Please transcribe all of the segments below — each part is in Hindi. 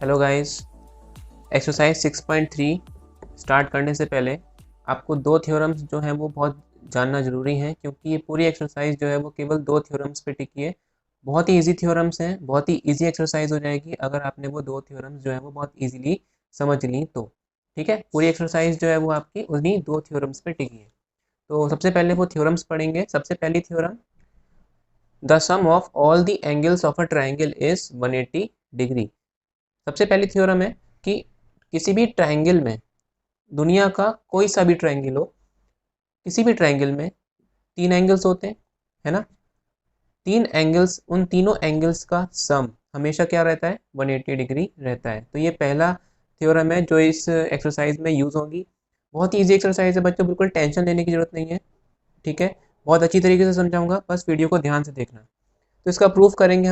Hello guys. एक्सरसाइज 6.3 स्टार्ट करने से पहले आपको दो थ्योरम्स जो हैं वो बहुत जानना ज़रूरी हैं, क्योंकि ये पूरी एक्सरसाइज जो है वो केवल दो थ्योरम्स पे टिकी है। बहुत ही इजी थ्योरम्स हैं, बहुत ही इजी एक्सरसाइज हो जाएगी अगर आपने वो दो थ्योरम्स जो है वो बहुत इजीली समझ ली तो। ठीक है, पूरी एक्सरसाइज जो है वो आपकी उन्हीं दो थ्योरम्स पे टिकी है। तो सबसे पहले वो थ्योरम्स पढ़ेंगे। सबसे पहली theorem, the sum of all the angles of a triangle is 180 degree. सबसे पहली थ्योरम है कि किसी भी ट्राइंगल में, दुनिया का कोई सा भी ट्राइंगल हो, किसी भी ट्राइंगल में तीन एंगल्स होते हैं, है ना। तीन एंगल्स, उन तीनों एंगल्स का सम हमेशा क्या रहता है, 180 डिग्री रहता है। तो ये पहला थ्योरम है जो इस एक्सरसाइज में यूज़ होगी। बहुत ही ईजी एक्सरसाइज है बच्चों, बिल्कुल टेंशन लेने की जरूरत नहीं है। ठीक है, बहुत अच्छी तरीके से समझाऊंगा, बस वीडियो को ध्यान से देखना। तो इसका प्रूफ करेंगे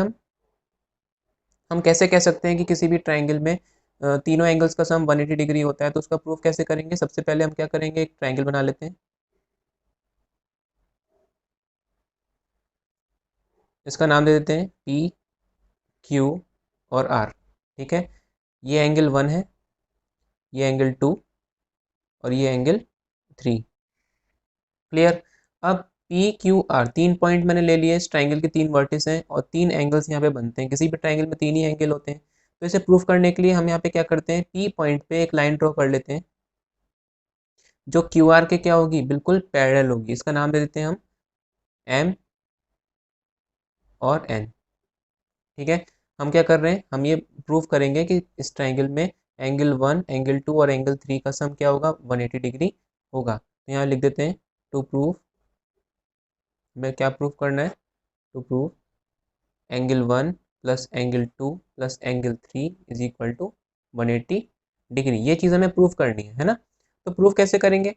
हम कैसे कह सकते हैं कि किसी भी ट्राइंगल में तीनों एंगल्स का सम 180 डिग्री होता है। तो उसका प्रूफ कैसे करेंगे, सबसे पहले हम क्या करेंगे, एक ट्राइंगल बना लेते हैं। इसका नाम दे देते हैं पी, क्यू और आर। ठीक है, ये एंगल 1 है, ये एंगल 2 और ये एंगल 3। क्लियर। अब पी क्यू आर तीन पॉइंट मैंने ले लिए, इस ट्राइंगल के तीन वर्टिस हैं और तीन एंगल्स यहाँ पे बनते हैं। किसी भी ट्राइंगल में तीन ही एंगल होते हैं। तो इसे प्रूफ करने के लिए हम यहाँ पे क्या करते हैं, पी पॉइंट पे एक लाइन ड्रॉ कर लेते हैं जो क्यू आर के क्या होगी, बिल्कुल पैरेलल होगी। इसका नाम दे देते हैं हम एम और एन। ठीक है, हम क्या कर रहे हैं, हम ये प्रूव करेंगे कि इस ट्राइंगल में एंगल 1, एंगल 2 और एंगल 3 का सम क्या होगा, 180 डिग्री होगा। तो यहाँ लिख देते हैं टू प्रूव, हमें क्या प्रूव करना है, to prove angle 1 plus angle 2 plus angle 3 is equal to 180 degree. ये चीज़ हमें प्रूव करनी है ना। तो प्रूव कैसे करेंगे,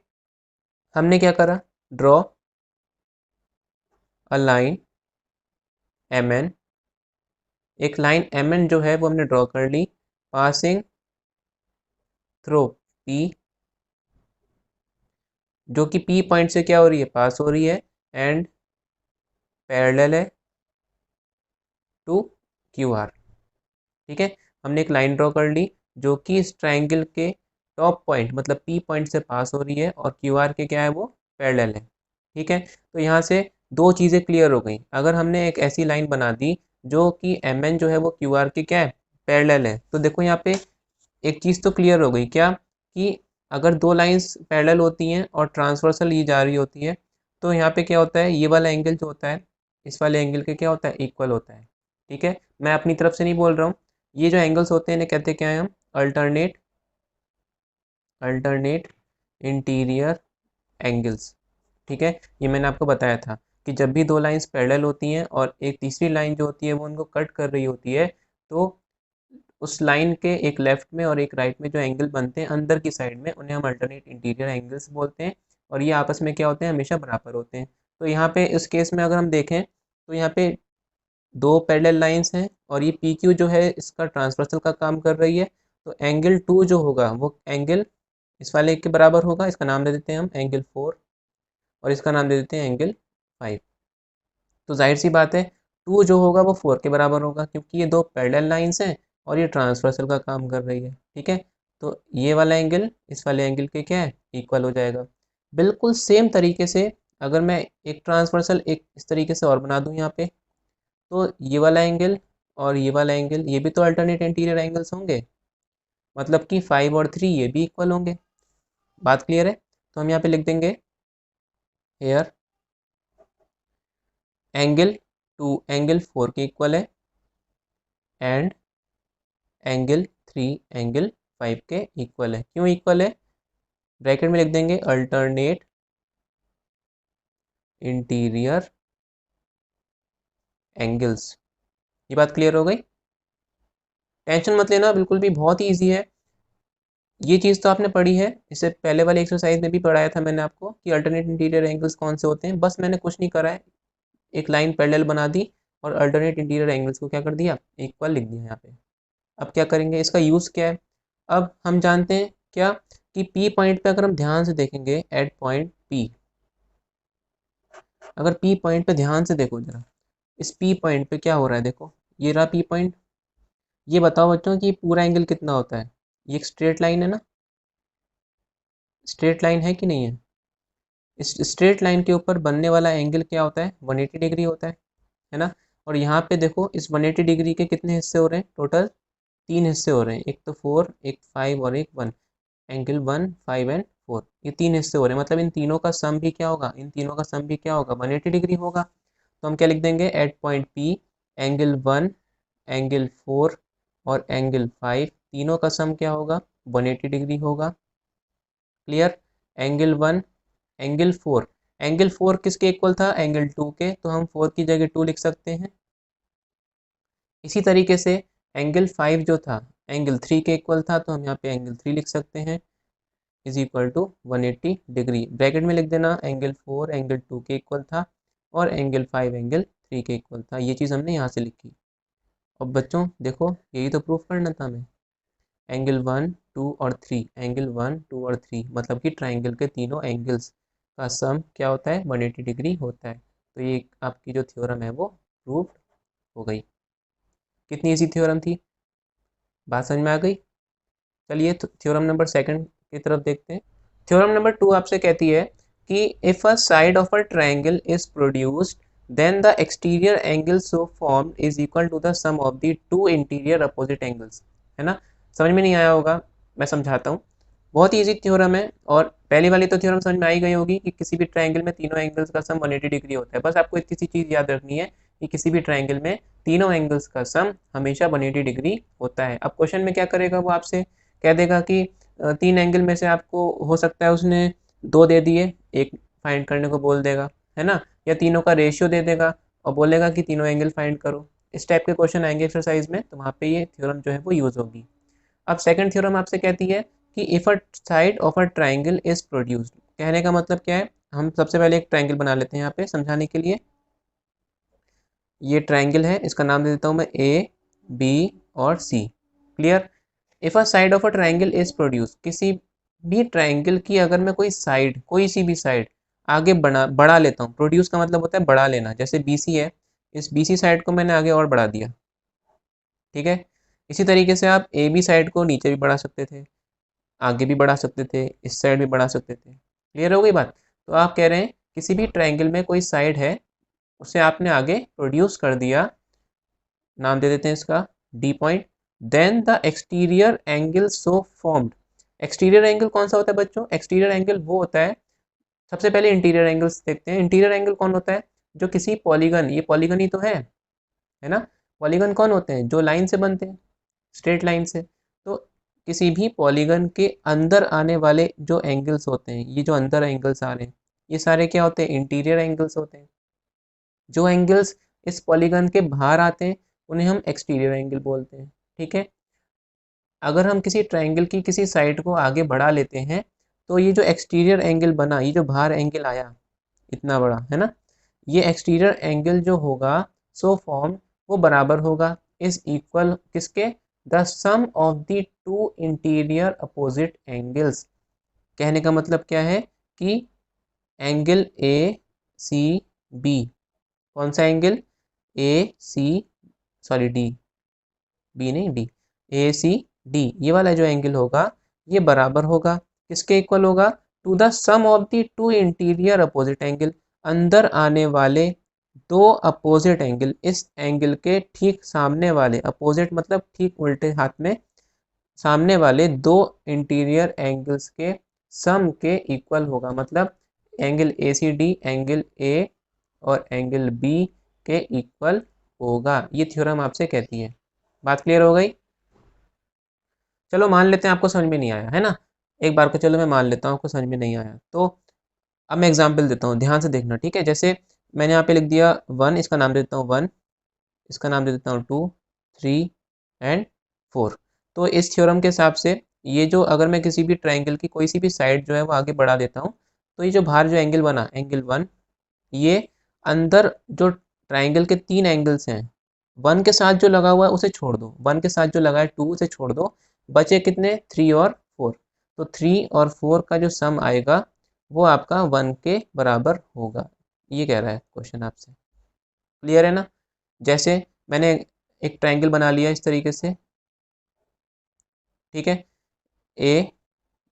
हमने क्या करा, draw a line M N. एक लाइन एम एन जो है वो हमने ड्रॉ कर ली, पासिंग थ्रू पी, जो कि पी पॉइंट से क्या हो रही है, पास हो रही है, एंड पैरेलल है टू क्यू आर। ठीक है, हमने एक लाइन ड्रॉ कर ली जो कि इस ट्राइंगल के टॉप पॉइंट मतलब पी पॉइंट से पास हो रही है और क्यू आर के क्या है, वो पैरेलल है। ठीक है, तो यहाँ से दो चीज़ें क्लियर हो गई। अगर हमने एक ऐसी लाइन बना दी जो कि एम एन जो है वो क्यू आर के क्या है, पैरेलल है, तो देखो यहाँ पे एक चीज़ तो क्लियर हो गई, क्या कि अगर दो लाइंस पैरेलल होती हैं और ट्रांसवर्सल ये जा रही होती है, तो यहाँ पे क्या होता है, ये वाला एंगल जो होता है इस वाले एंगल के क्या होता है, इक्वल होता है। ठीक है, मैं अपनी तरफ से नहीं बोल रहा हूँ, ये जो एंगल्स होते हैं इन्हें कहते क्या है हम, अल्टरनेट अल्टरनेट इंटीरियर एंगल्स। ठीक है, ये मैंने आपको बताया था कि जब भी दो लाइंस पैरेलल होती हैं और एक तीसरी लाइन जो होती है वो उनको कट कर रही होती है, तो उस लाइन के एक लेफ्ट में और एक राइट में जो एंगल बनते हैं अंदर की साइड में, उन्हें हम अल्टरनेट इंटीरियर एंगल्स बोलते हैं। और ये आपस में क्या होते हैं, हमेशा बराबर होते हैं। तो यहाँ पे इस केस में अगर हम देखें तो यहाँ पे दो पैरेलल लाइंस हैं और ये पी क्यू जो है इसका ट्रांसवर्सल का काम कर रही है। तो एंगल 2 जो होगा वो एंगल इस वाले के बराबर होगा, इसका नाम दे देते हैं हम एंगल 4 और इसका नाम दे देते हैं एंगल 5। तो जाहिर सी बात है 2 जो होगा वो 4 के बराबर होगा, क्योंकि ये दो पैरेलल लाइंस हैं और ये ट्रांसवर्सल का काम कर रही है। ठीक है, तो ये वाला एंगल इस वाले एंगल के क्या है, इक्वल हो जाएगा। बिल्कुल सेम तरीके से अगर मैं एक ट्रांसवर्सल एक इस तरीके से और बना दूं यहाँ पे, तो ये वाला एंगल और ये वाला एंगल ये भी तो अल्टरनेट इंटीरियर एंगल्स होंगे, मतलब कि 5 और 3 ये भी इक्वल होंगे। बात क्लियर है। तो हम यहाँ पे लिख देंगे हेयर एंगल 2 एंगल 4 के इक्वल है एंड एंगल 3 एंगल 5 के इक्वल है। क्यों इक्वल है, ब्रैकेट में लिख देंगे अल्टरनेट इंटीरियर एंगल्स। ये बात क्लियर हो गई, टेंशन मत लेना, बिल्कुल भी बहुत ही ईजी है। ये चीज़ तो आपने पढ़ी है, इससे पहले वाले एक्सरसाइज में भी पढ़ाया था मैंने आपको कि अल्टरनेट इंटीरियर एंगल्स कौन से होते हैं। बस मैंने कुछ नहीं करा है, एक लाइन पैरेलल बना दी और अल्टरनेट इंटीरियर एंगल्स को क्या कर दिया, इक्वल लिख दिया यहाँ पे। अब क्या करेंगे, इसका यूज़ क्या है, अब हम जानते हैं क्या कि पी पॉइंट पे अगर हम ध्यान से देखेंगे एट पॉइंट पी, अगर पी पॉइंट पे ध्यान से देखो जरा, इस पी पॉइंट पे क्या हो रहा है, देखो ये रहा पी पॉइंट, ये बताओ बच्चों कि पूरा एंगल कितना होता है। ये एक स्ट्रेट लाइन है ना, स्ट्रेट लाइन है कि नहीं है। इस स्ट्रेट लाइन के ऊपर बनने वाला एंगल क्या होता है, 180 डिग्री होता है ना। और यहाँ पे देखो इस 180 डिग्री के कितने हिस्से हो रहे हैं, टोटल 3 हिस्से हो रहे हैं, एक तो 4, एक 5 और एक 1। एंगल 1, 5 एंड 4, ये 3 हिस्से हो रहे हैं, मतलब इन तीनों का सम भी क्या होगा, इन तीनों का सम भी क्या होगा, 180 डिग्री होगा। तो हम क्या लिख देंगे, at point P angle 1, angle 4 और एंगल 5 तीनों का सम क्या होगा, 180 डिग्री होगा। क्लियर। एंगल 1, एंगल 4, एंगल 4 किसके इक्वल था, एंगल 2 के, तो हम 4 की जगह 2 लिख सकते हैं। इसी तरीके से एंगल 5 जो था एंगल 3 के इक्वल था, तो हम यहाँ पे एंगल 3 लिख सकते हैं, is equal to 180 degree. Bracket में लिख देना एंगल 4 एंगल 2 के इक्वल था और एंगल 5 एंगल 3 के इक्वल था। ये चीज़ हमने यहाँ से लिखी। अब बच्चों देखो यही तो प्रूफ करना था हमें। एंगल 1, 2 और 3, एंगल 1, 2 और 3 मतलब कि ट्राइंगल के तीनों एंगल्स का सम क्या होता है, 180 डिग्री होता है। तो ये आपकी जो थ्योरम है वो प्रूफ हो गई। कितनी इजी थ्योरम थी, बात समझ में आ गई। चलिए थ्योरम नंबर सेकंड की तरफ देखते हैं। थ्योरम नंबर 2 आपसे कहती है कि if a side of a triangle is produced then the exterior angle so formed is equal to the sum of the two interior opposite angles. है ना, समझ में नहीं आया होगा, मैं समझाता हूँ। बहुत ही इजी थ्योरम है, और पहली वाली तो थ्योरम समझ में आई गई होगी कि किसी भी ट्रायंगल में तीनों एंगल्स का सम 180 डिग्री होता है। बस आपको इतनी सी चीज़ याद रखनी है कि किसी भी ट्रायंगल में तीनों एंगल्स का सम हमेशा 180 डिग्री होता है। अब क्वेश्चन में क्या करेगा, वो आपसे कह देगा कि 3 एंगल में से आपको हो सकता है उसने 2 दे दिए, एक फाइंड करने को बोल देगा, है ना, या तीनों का रेशियो दे देगा और बोलेगा कि तीनों एंगल फाइंड करो। इस टाइप के क्वेश्चन आएंगे एक्सरसाइज में, तो वहाँ पे ये थ्योरम जो है वो यूज़ होगी। अब सेकंड थ्योरम आपसे कहती है कि if a side of a triangle is produced. कहने का मतलब क्या है, हम सबसे पहले एक ट्राइंगल बना लेते हैं यहाँ पे समझाने के लिए। ये ट्राइंगल है, इसका नाम दे देता हूँ मैं ए, बी और C. Clear. If a side of a triangle is produce, किसी भी ट्राइंगल की अगर मैं कोई साइड, कोई सी भी साइड आगे बढ़ा लेता हूँ। प्रोड्यूस का मतलब होता है बढ़ा लेना, जैसे बी सी है, इस बी सी साइड को मैंने आगे और बढ़ा दिया। ठीक है। इसी तरीके से आप ए बी साइड को नीचे भी बढ़ा सकते थे, आगे भी बढ़ा सकते थे, इस साइड भी बढ़ा सकते थे। क्लियर हो गई बात। तो आप कह रहे हैं किसी भी ट्राइंगल में कोई साइड है, उसे आपने आगे प्रोड्यूस कर दिया, नाम दे देते हैं इसका D point. Then the exterior angle so formed. Exterior angle कौन सा होता है बच्चों, एक्सटीरियर एंगल वो होता है, सबसे पहले इंटीरियर एंगल्स देखते हैं। इंटीरियर एंगल कौन होता है, जो किसी पॉलीगन, ये पॉलीगन ही तो है ना। पॉलीगन कौन होते हैं, जो लाइन से बनते हैं, स्ट्रेट लाइन से। तो किसी भी पॉलीगन के अंदर आने वाले जो एंगल्स होते हैं, ये जो अंदर एंगल्स आ रहे हैं, ये सारे क्या होते हैं, इंटीरियर एंगल्स होते हैं। जो एंगल्स इस पॉलीगन के बाहर आते हैं उन्हें हम एक्सटीरियर एंगल बोलते हैं। ठीक है। अगर हम किसी ट्राइंगल की किसी साइड को आगे बढ़ा लेते हैं, तो ये जो एक्सटीरियर एंगल बना, ये जो बाहर एंगल आया इतना बड़ा, है ना, ये एक्सटीरियर एंगल जो होगा सो फॉर्म, वो बराबर होगा, इज इक्वल किसके, the sum of the two interior opposite angles. कहने का मतलब क्या है कि एंगल ए सी बी, कौन सा angle, A C, sorry D, B नहीं डी, ए सी डी, ये वाला जो एंगल होगा ये बराबर होगा, किसके इक्वल होगा, to the sum of the two interior opposite angle. अंदर आने वाले दो अपोजिट एंगल, इस एंगल के ठीक सामने वाले, अपोजिट मतलब ठीक उल्टे हाथ में, सामने वाले दो इंटीरियर एंगल्स के सम के इक्वल होगा। मतलब angle A C D angle A और एंगल बी के इक्वल होगा, ये थ्योरम आपसे कहती है। बात क्लियर हो गई। चलो मान लेते हैं आपको समझ में नहीं आया, है ना, एक बार को चलो मैं मान लेता हूँ आपको समझ में नहीं आया। तो अब मैं एग्जांपल देता हूँ, ध्यान से देखना, ठीक है। जैसे मैंने यहाँ पे लिख दिया 1, इसका नाम दे देता हूँ 1, इसका नाम दे देता हूँ 2, 3 एंड 4। तो इस थ्योरम के हिसाब से ये जो, अगर मैं किसी भी ट्राइंगल की कोई सी भी साइड जो है वो आगे बढ़ा देता हूँ, तो ये जो बाहर जो एंगल बना एंगल 1, ये अंदर जो ट्राइंगल के 3 एंगल्स हैं, 1 के साथ जो लगा हुआ है उसे छोड़ दो, 1 के साथ जो लगा है 2 उसे छोड़ दो, बचे कितने 3 और 4। तो 3 और 4 का जो सम आएगा वो आपका 1 के बराबर होगा, ये कह रहा है क्वेश्चन आपसे। क्लियर है ना। जैसे मैंने एक ट्राइंगल बना लिया इस तरीके से, ठीक है, ए,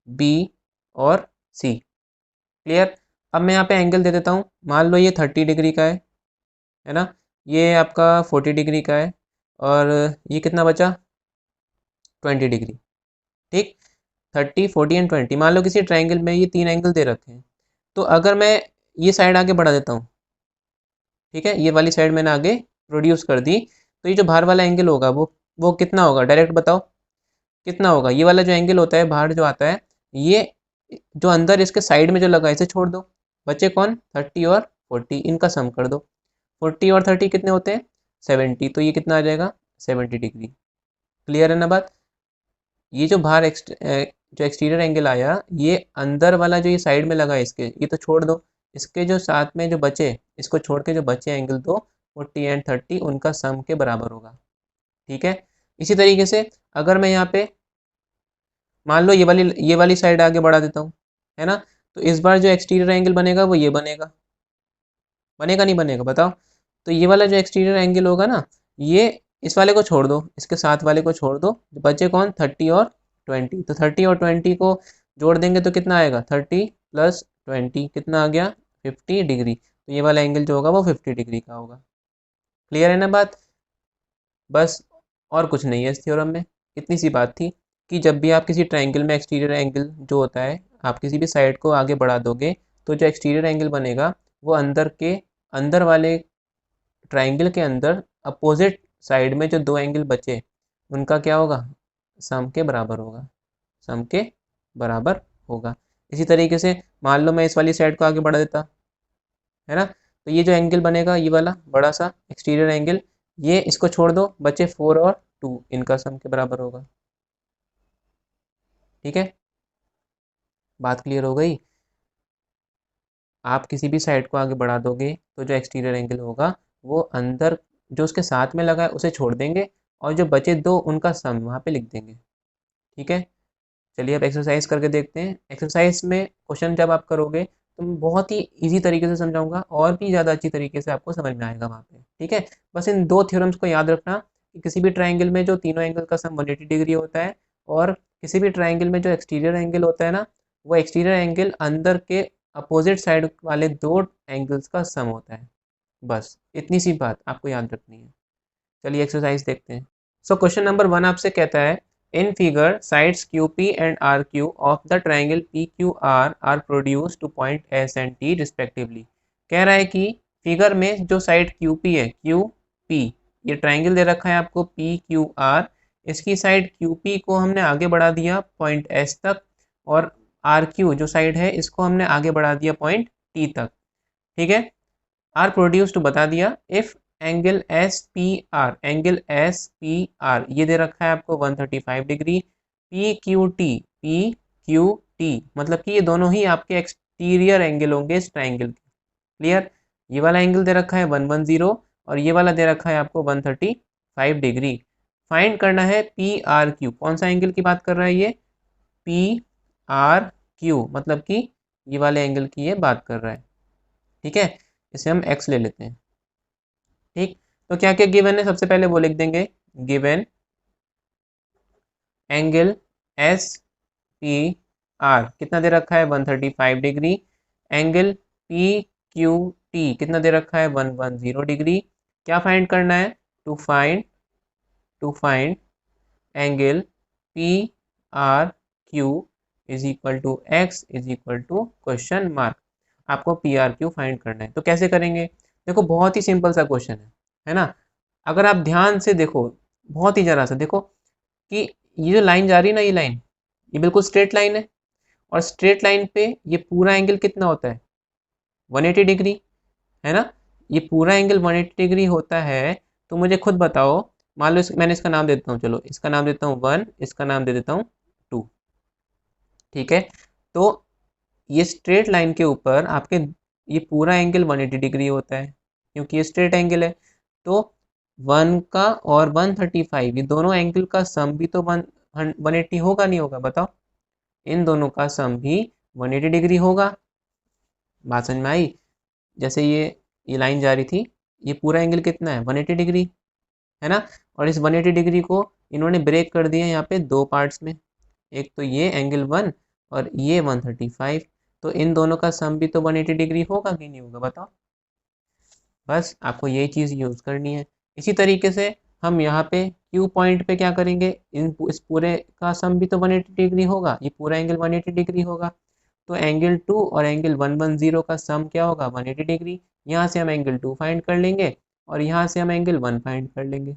बी और सी। क्लियर। अब मैं यहाँ पे एंगल दे देता हूँ, मान लो ये 30 डिग्री का है ना, ये आपका 40 डिग्री का है, और ये कितना बचा, 20 डिग्री। ठीक, 30, 40 एंड 20, मान लो किसी ट्राइंगल में ये 3 एंगल दे रखे हैं। तो अगर मैं ये साइड आगे बढ़ा देता हूँ, ठीक है, ये वाली साइड मैंने आगे प्रोड्यूस कर दी, तो ये जो बाहर वाला एंगल होगा वो कितना होगा, डायरेक्ट बताओ कितना होगा। ये वाला जो एंगल होता है बाहर जो आता है, ये जो अंदर इसके साइड में जो लगा है इसे छोड़ दो, बचे कौन, 30 और 40, इनका सम कर दो। 40 और 30 कितने होते हैं, 70, तो ये कितना आ जाएगा, 70 डिग्री। क्लियर है ना बात। ये जो बाहर जो एक्सटीरियर एंगल आया, ये अंदर वाला जो ये साइड में लगा है इसके, ये तो छोड़ दो, इसके जो साथ में जो बचे, इसको छोड़ के जो बचे एंगल दो, 40 एंड 30, उनका सम के बराबर होगा। ठीक है, इसी तरीके से अगर मैं यहाँ पे मान लो ये वाली साइड आगे बढ़ा देता हूँ, है ना, तो इस बार जो एक्सटीरियर एंगल बनेगा वो ये बनेगा, बनेगा नहीं बनेगा बताओ। तो ये वाला जो एक्सटीरियर एंगल होगा ना, ये इस वाले को छोड़ दो, इसके साथ वाले को छोड़ दो, बचे कौन, 30 और 20। तो 30 और 20 को जोड़ देंगे तो कितना आएगा, 30 प्लस 20 कितना आ गया, 50 डिग्री। तो ये वाला एंगल जो होगा वो 50 डिग्री का होगा। क्लियर है ना बात। बस, और कुछ नहीं है इस थ्योरम में, इतनी सी बात थी कि जब भी आप किसी ट्राइंगल में एक्सटीरियर एंगल जो होता है, आप किसी भी साइड को आगे बढ़ा दोगे, तो जो एक्सटीरियर एंगल बनेगा वो अंदर वाले ट्राइंगल के अंदर अपोजिट साइड में जो दो एंगल बचे, उनका क्या होगा, सम के बराबर होगा, सम के बराबर होगा। इसी तरीके से मान लो मैं इस वाली साइड को आगे बढ़ा देता, है ना, तो ये जो एंगल बनेगा, ये वाला बड़ा सा एक्सटीरियर एंगल, ये इसको छोड़ दो, बचे 4 और 2, इनका सम के बराबर होगा। ठीक है, बात क्लियर हो गई। आप किसी भी साइड को आगे बढ़ा दोगे तो जो एक्सटीरियर एंगल होगा वो अंदर जो उसके साथ में लगा है उसे छोड़ देंगे, और जो बचे दो उनका सम वहाँ पे लिख देंगे। ठीक है, चलिए अब एक्सरसाइज करके देखते हैं। एक्सरसाइज में क्वेश्चन जब आप करोगे तो मैं बहुत ही इजी तरीके से समझाऊंगा, और भी ज़्यादा अच्छी तरीके से आपको समझ में आएगा वहाँ पे। ठीक है, बस इन दो थ्योरम्स को याद रखना कि किसी भी ट्राइंगल में जो तीनों एंगल का सम 180 डिग्री होता है, और किसी भी ट्राइंगल में जो एक्सटीरियर एंगल होता है ना, वो एक्सटीरियर एंगल अंदर के अपोजिट साइड वाले दो एंगल्स का सम होता है। बस इतनी सी बात आपको याद रखनी है। चलिए एक्सरसाइज देखते हैं। सो क्वेश्चन नंबर 1 आपसे कहता है, in figure sides QP and RQ of the triangle PQR are produce to point S and T respectively. कह रहा है कि फिगर में जो साइड QP है, QP, ये ट्राइंगल दे रखा है आपको PQR, इसकी साइड QP को हमने आगे बढ़ा दिया पॉइंट S तक, और RQ जो साइड है इसको हमने आगे बढ़ा दिया पॉइंट T तक। ठीक है, आर प्रोड्यूस टू बता दिया if angle S P are ये दे रखा है आपको 135 डिग्री, पी क्यू टी मतलब कि ये दोनों ही आपके एक्सटीरियर एंगल होंगे इस ट्राइंगल के। क्लियर, ये वाला एंगल दे रखा है 110, और ये वाला दे रखा है आपको 135 डिग्री। फाइंड करना है पी आर क्यू, कौन सा एंगल की बात कर रहा है ये, पी आर क्यू, मतलब कि ये वाले एंगल की ये बात कर रहा है। ठीक है, इसे हम x ले लेते हैं। ठीक, तो क्या क्या गिवन है, सबसे पहले वो लिख देंगे, given angle S P R कितना दे रखा है 135 degree, angle P Q T कितना दे रखा है 110 डिग्री। क्या फाइंड करना है, to find angle P R Q is equal to X is equal to question mark. आपको पी आर क्यू फाइंड करना है, तो कैसे करेंगे, देखो बहुत ही सिंपल सा क्वेश्चन है ना। अगर आप ध्यान से देखो, बहुत ही जरा सा देखो कि ये जो लाइन जा रही है ना, ये लाइन ये बिल्कुल स्ट्रेट लाइन है, और स्ट्रेट लाइन पे ये पूरा एंगल कितना होता है, 180 डिग्री, है ना। ये पूरा एंगल 180 डिग्री होता है, तो मुझे खुद बताओ, मान लो मैंने इसका नाम देता हूँ, चलो इसका नाम देता हूँ 1, इसका नाम दे देता हूँ 2। ठीक है, तो ये स्ट्रेट लाइन के ऊपर आपके ये पूरा एंगल 180 डिग्री होता है, क्योंकि ये स्ट्रेट एंगल है। तो 1 का और 135 ये दोनों एंगल का सम भी तो 180 होगा नहीं होगा, बताओ, इन दोनों का सम भी 180 डिग्री होगा। बात समझ में आई। जैसे ये लाइन जा रही थी, ये पूरा एंगल कितना है 180 डिग्री, है ना, और इस 180 डिग्री को इन्होंने ब्रेक कर दिया यहाँ पे दो पार्ट्स में, एक तो ये एंगल 1 और ये 135, तो इन दोनों का सम भी तो 180 डिग्री होगा कि नहीं होगा बताओ। बस आपको यही चीज़ यूज़ करनी है। इसी तरीके से हम यहाँ पे क्यू पॉइंट पे क्या करेंगे, इस पूरे का सम भी तो 180 डिग्री होगा, ये पूरा एंगल 180 डिग्री होगा। तो एंगल 2 और एंगल 110 का सम क्या होगा, 180 डिग्री। यहाँ से हम एंगल 2 फाइंड कर लेंगे और यहाँ से हम एंगल 1 फाइंड कर लेंगे।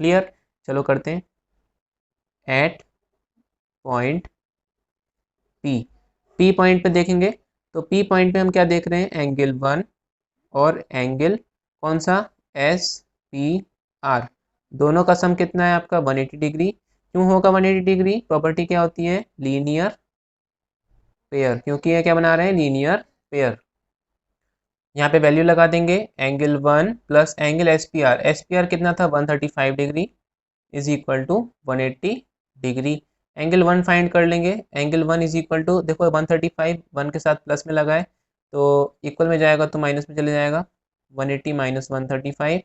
क्लियर, चलो करते हैं। At point P, P point पे देखेंगे तो पी पॉइंट पे हम क्या देख रहे हैं, एंगल 1 और एंगल कौन सा, एस पी आर, दोनों का सम कितना है आपका 180 डिग्री। क्यों होगा 180 डिग्री, प्रॉपर्टी क्या होती है, लीनियर पेयर, क्योंकि ये क्या बना रहे हैं, लीनियर पेयर। यहाँ पे वैल्यू लगा देंगे, angle 1 plus angle S P R कितना था 135 degree is equal to 180 degree. Angle 1 find कर लेंगे, एंगल 1 इज इक्वल टू, देखो 135 1 के साथ प्लस में लगाए तो इक्वल में जाएगा तो माइनस में चले जाएगा, 180 माइनस 135।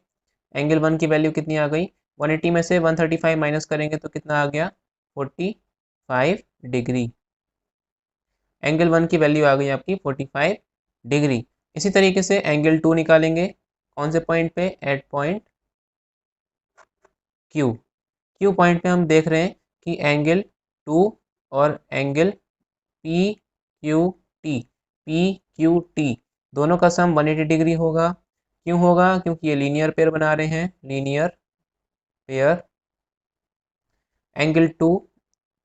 एंगल 1 की वैल्यू कितनी आ गई, 180 में से 135 माइनस करेंगे तो कितना आ गया, 45 डिग्री। एंगल 1 की वैल्यू आ गई आपकी 45 डिग्री। इसी तरीके से एंगल 2 निकालेंगे, कौन से पॉइंट पे, at point Q. Q point पे हम देख रहे हैं कि एंगल 2 और एंगल पी क्यू टी दोनों का सम 180 डिग्री होगा। क्यों होगा, क्योंकि ये लीनियर पेयर बना रहे हैं, linear pair. Angle 2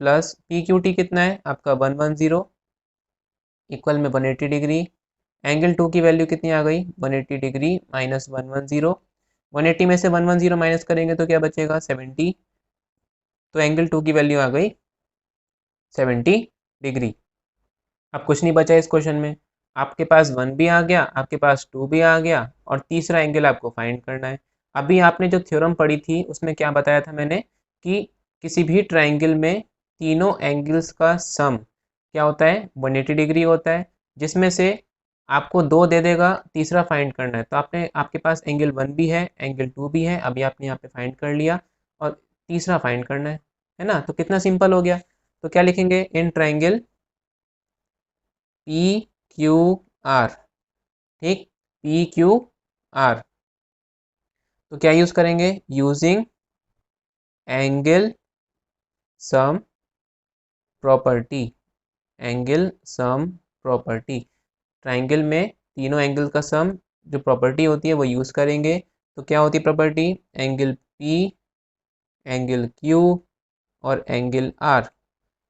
plus P Q T कितना है आपका 110 इक्वल में 180 डिग्री। एंगल 2 की वैल्यू कितनी आ गई, 180 डिग्री माइनस 110, 180 में से 110 माइनस करेंगे तो क्या बचेगा, 70। तो एंगल 2 की वैल्यू आ गई 70 डिग्री। अब कुछ नहीं बचा इस क्वेश्चन में, आपके पास 1 भी आ गया, आपके पास 2 भी आ गया और तीसरा एंगल आपको फाइंड करना है। अभी आपने जो थ्योरम पढ़ी थी उसमें क्या बताया था मैंने, कि किसी भी ट्राइंगल में तीनों एंगल्स का सम क्या होता है, 180 डिग्री होता है, जिसमें से आपको 2 दे देगा, तीसरा फाइंड करना है। तो आपके पास एंगल 1 भी है, एंगल 2 भी है, अभी आपने यहाँ पे फाइंड कर लिया और तीसरा फाइंड करना है ना। तो कितना सिंपल हो गया। तो क्या लिखेंगे, in triangle P Q R, ठीक, पी क्यू आर, तो क्या यूज करेंगे, using angle sum property, angle sum property. Triangle में तीनों एंगल का सम जो प्रॉपर्टी होती है वो यूज़ करेंगे। तो क्या होती है property, angle P, angle Q और एंगल आर,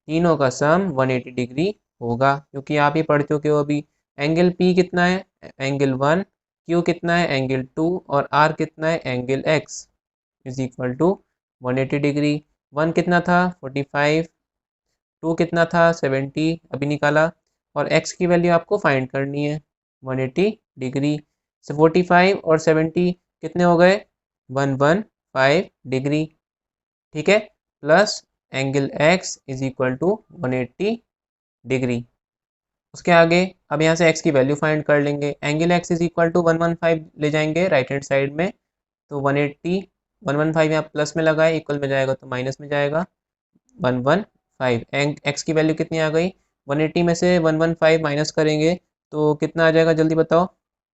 तीनों का सम 180 डिग्री होगा, क्योंकि आप ही पढ़ चुके हो अभी। एंगल पी कितना है, एंगल 1, क्यू कितना है, एंगल 2 और आर कितना है, angle X is equal to 180 degree. 1 कितना था 45, 2 कितना था 70 अभी निकाला, और x की वैल्यू आपको फाइंड करनी है 180 डिग्री। से 45 और 70 कितने हो गए, 115 डिग्री, ठीक है, plus angle x is equal to 180 degree. उसके आगे अब यहाँ से x की वैल्यू फाइंड कर लेंगे, angle x is equal to 115 ले जाएंगे राइट हैंड साइड में, तो 180, 115 यहाँ प्लस में लगाए, इक्वल में जाएगा तो माइनस में जाएगा, 115 एक्स की वैल्यू कितनी आ गई, 180 में से 115 माइनस करेंगे तो कितना आ जाएगा जल्दी बताओ,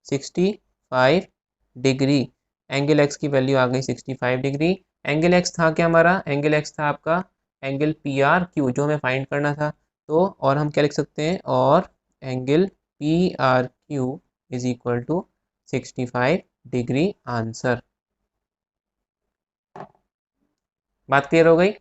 65 डिग्री। एंगल एक्स की वैल्यू आ गई 65 डिग्री। एंगल एक्स था क्या हमारा, एंगल एक्स था आपका एंगल पी आर क्यू जो हमें फाइंड करना था। तो और हम क्या लिख सकते हैं, और angle P R Q is equal to 65 degree answer. बात क्लियर हो गई।